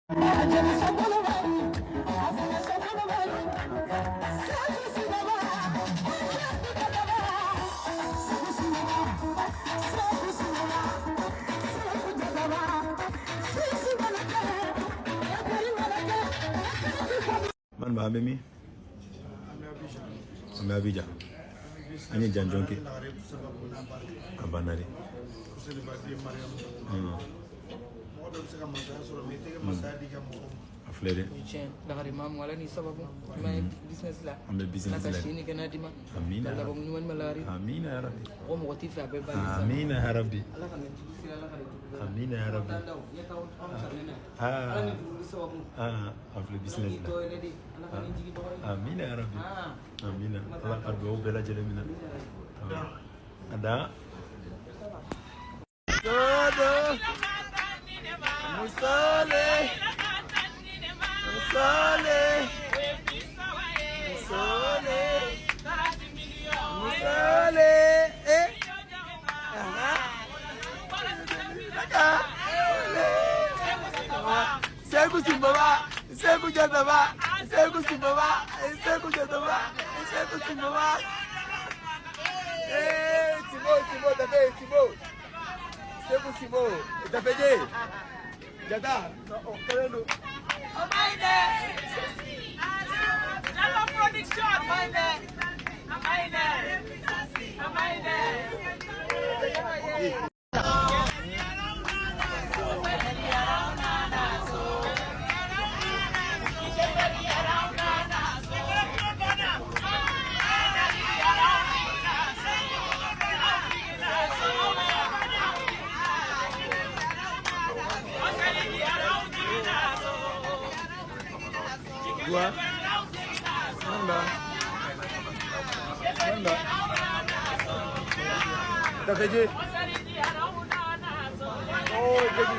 Man ba memi ambe abija anye janjonke abanari aflede dakari mam wala ni sababu may business la ambe business la nakashini kana dima amina la bam nyuman malari amina ya rabbi ko mo tifa be ba amina ya rabbi ala kan ci ala kan amina ya rabbi afle business la amina ya rabbi amina ala arbo bela jele mina ada todo musale musale musale musale Seku Simbaba, Seku Jataba, Seku Simbaba, Seku Jataba, Seku Simbaba. Sibo, tape, Sibo. Seku Sibo, tape je. Jata, okelendo. Amaine. Nala production. Amaine. Amaine. Dua. Manda. Tape je. Oh, jadi.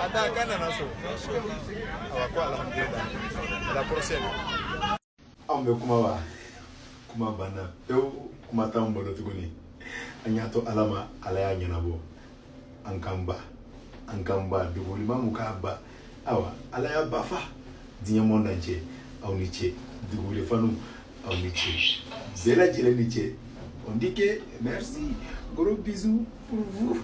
Ada kana naso. Awako alhamdulillah. La prochaine. Ambe kuma bana peu kuma tambolo tuguni. Anyato alama alaya nyanabo. Ankamba duguli mamukaba. Awa alaya bafa. Dinyamo nanje au niche duguli fanu au niche. Bela jele niche. On dit que merci. Gros bisous pour vous.